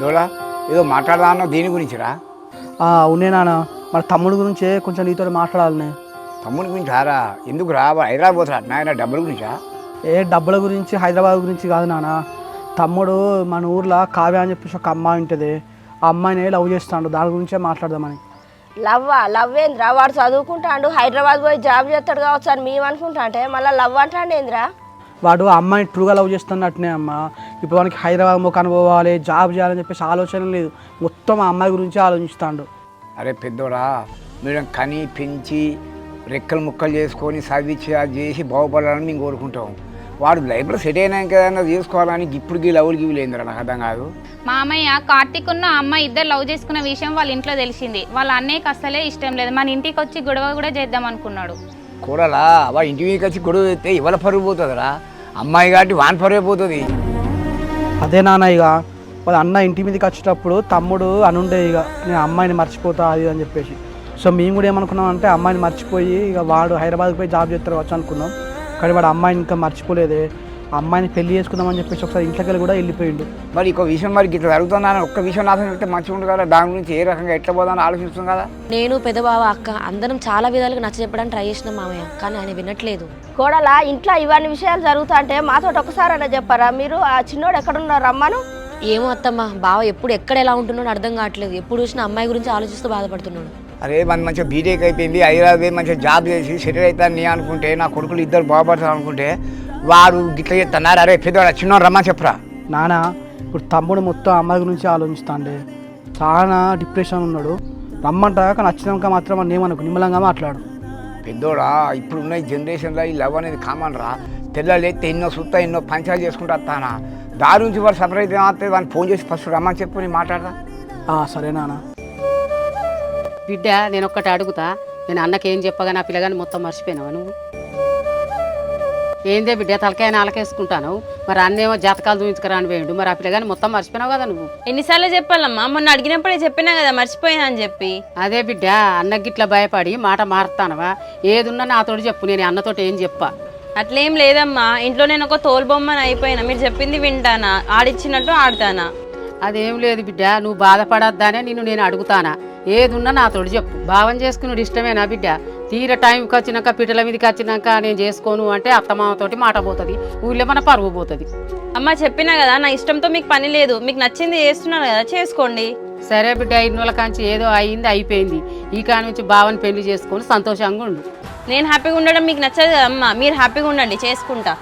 పెద్దోడా ఏదో మాట్లాడదామన్నా దేని గురించిరా? అవునే నాన్న, మన తమ్ముడు గురించే కొంచెం నీతో మాట్లాడాలనే. తమ్ముడి గురించి రారా? ఎందుకు రా? హైదరాబాద్ పోతారా నాయన? డబ్బుల గురించా? డబ్బుల గురించి హైదరాబాద్ గురించి కాదు నాన్న. తమ్ముడు మన ఊర్లో కావ్య అని చెప్పేసి ఒక అమ్మాయి ఉంటుంది. ఆ అమ్మాయిని లవ్ చేస్తాడు, దాని గురించే మాట్లాడదామని. లవ్ ఏంద్రా? వాడు చదువుకుంటాడు, హైదరాబాద్ పోయి జాబ్ చేస్తాడు కావచ్చు అని మేము అనుకుంటా. అంటే మళ్ళీ లవ్ అంటాడు ఏంద్రా? వాడు ఆ అమ్మాయిని ట్రూగా లవ్ చేస్తున్నట్టునే అమ్మ. ఇప్పుడు మనకి హైదరాబాద్ ముఖాన్ని పోవాలి, జాబ్ చేయాలని చెప్పేసి ఆలోచన లేదు, మొత్తం ఆ అమ్మాయి గురించి ఆలోచిస్తాడు. అరే పెద్దోడా, మీరు కని పెంచి రెక్కలు ముక్కలు చేసుకొని చదివించి అది చేసి బాగుపడాలని మేము కోరుకుంటాం. వాడు లైఫ్లో సెట్ అయినాక ఏదైనా చేసుకోవాలని ఇప్పుడుకి లవ్లు గివ్వులు ఏందిరా? నాకు అర్థం కాదు. మామయ్య కార్తీక్ ఉన్న అమ్మాయి ఇద్దరు లవ్ చేసుకున్న విషయం వాళ్ళ ఇంట్లో తెలిసింది. వాళ్ళ అన్నయ్యకి అస్సలే ఇష్టం లేదు. మన ఇంటికి వచ్చి గొడవ కూడా చేద్దాం అనుకున్నాడు. కూడలా వాడు ఇంటి మీదకి వచ్చి గొడవ చేస్తే ఇవాళ పరుగు పోతుందిరా? అమ్మాయి కాబట్టి వాన్ పరుగే పోతుంది. అదే నాన్న, ఇక వాళ్ళ అన్న ఇంటి మీదకి వచ్చేటప్పుడు తమ్ముడు అనుండే ఇక నేను అమ్మాయిని మర్చిపోతా అది అని చెప్పేసి. సో మేము కూడా ఏమనుకున్నాం అంటే అమ్మాయిని మర్చిపోయి ఇక వాడు హైదరాబాద్కి పోయి జాబ్ చేస్తారు కావచ్చు అనుకున్నాం. కానీ వాడు అమ్మాయిని ఇంకా మర్చిపోలేదే. ఆ అమ్మాయిని పెళ్లి చేసుకుందామని చెప్పేసి ఒకసారి ఇంట్లోకి వెళ్ళి కూడా వెళ్ళిపోయిండు. మరి ఇంకో విషయం మరి ఇట్లా జరుగుతుందని ఒక్క విషయం ఆలోచిస్తే మంచిగా ఉంటుంది కదా. దాని గురించి ఏ రకంగా ఎట్లా పోదామని ఆలోచిస్తుంది కదా. నేను పెద్దబావ అక్క అందరం చాలా విధాలుగా నచ్చ చెప్పడానికి ట్రై చేసినాం మామయ్య, కానీ ఆయన వినట్లేదు. కోడలా ఇంట్లో ఇవన్నీ విషయాలు జరుగుతా అంటే మాతో ఒకసారి అన్న చెప్పారా? మీరు ఆ చిన్నోడు ఎక్కడున్నారు రమ్మను. ఏమో అత్తమ్మ, బావ ఎప్పుడు ఎక్కడ ఎలా ఉంటున్నాడు అర్థం కావట్లేదు. ఎప్పుడు చూసినా అమ్మాయి గురించి ఆలోచిస్తూ బాధపడుతున్నాడు. అరే మన మంచిగా బీటెక్ అయిపోయింది, హైదరాబాద్ మంచిగా జాబ్ చేసి సెటిల్ అవుతాను నీ అనుకుంటే, నా కొడుకులు ఇద్దరు బాగుపడతారు అనుకుంటే వాడు గిట్ల చేస్తున్నారు. అరే పెద్దవాడు చిన్నోడు రమ్మని చెప్పరా. నాన్న ఇప్పుడు తమ్ముడు మొత్తం అమ్మాయి గురించి ఆలోచిస్తాండే, చాలా డిప్రెషన్ ఉన్నాడు. రమ్మంటా కానీ వచ్చినాక మాత్రం అని ఏమనుకో నిమ్మలంగా మాట్లాడు. పెద్దోడా ఇప్పుడున్న ఈ జనరేషన్లో ఈ లవ్ అనేది కామన్ రా. తెల్లలేస్తే ఎన్నో సుత్తా ఎన్నో పంచాలు చేసుకుంటూ వస్తానా. దాని నుంచి వాడు సపరేట్ ఏమవుతుంది, వాడిని ఫోన్ చేసి ఫస్ట్ రమ్మని చెప్పు, నేను మాట్లాడదా. సరే నాన్న. బిడ్డ నేను ఒక్కటి అడుగుతా, నేను అన్నకేం చెప్పగా నా పిల్లగాని మొత్తం మర్చిపోయినావా నువ్వు? ఏందే బిడ్డ తలకాయ నాలకేసుకుంటాను. మరి అన్నేమో జాతకాలు చూపించుకురాని వేయండు, మరి ఆ పిల్లగాని మొత్తం మర్చిపోయినావు కదా నువ్వు. ఎన్నిసార్లు చెప్పాలమ్మా? మొన్న అడిగినప్పుడే చెప్పినా కదా మర్చిపోయినా అని చెప్పి. అదే బిడ్డ అన్నకి ఇట్లా భయపడి మాట మారుతానవా? ఏదున్నా నాతోటి చెప్పు, నేను అన్నతోటి ఏం చెప్పా. అట్లేం లేదమ్మా, ఇంట్లో నేను ఒక తోలుబొమ్మని అయిపోయినా. మీరు చెప్పింది వింటానా, ఆడిచ్చినట్టు ఆడతానా. అదేం లేదు బిడ్డ, నువ్వు బాధపడద్దానే నేను అడుగుతానా. ఏదున్నా నాతోటి చెప్పు. భావం చేసుకున్నాడు ఇష్టమేనా బిడ్డ? తీర టైంకి వచ్చినాక పిట్టల మీదకి వచ్చినాక నేను చేసుకోను అంటే అత్తమామతోటి మాట పోతుంది, ఊళ్ళో మన పరువు పోతుంది. అమ్మ చెప్పినా కదా, నా ఇష్టంతో మీకు పని లేదు. మీకు నచ్చింది చేస్తున్నాను కదా, చేసుకోండి. సరే బిడ్డ, 2 నెలల కాంచి ఏదో అయింది అయిపోయింది. ఈ కాని నుంచి భావని పెళ్లి చేసుకొని సంతోషంగా ఉండు. నేను హ్యాపీగా ఉండడం మీకు నచ్చదు కదా అమ్మ, మీరు హ్యాపీగా ఉండండి, చేసుకుంటా.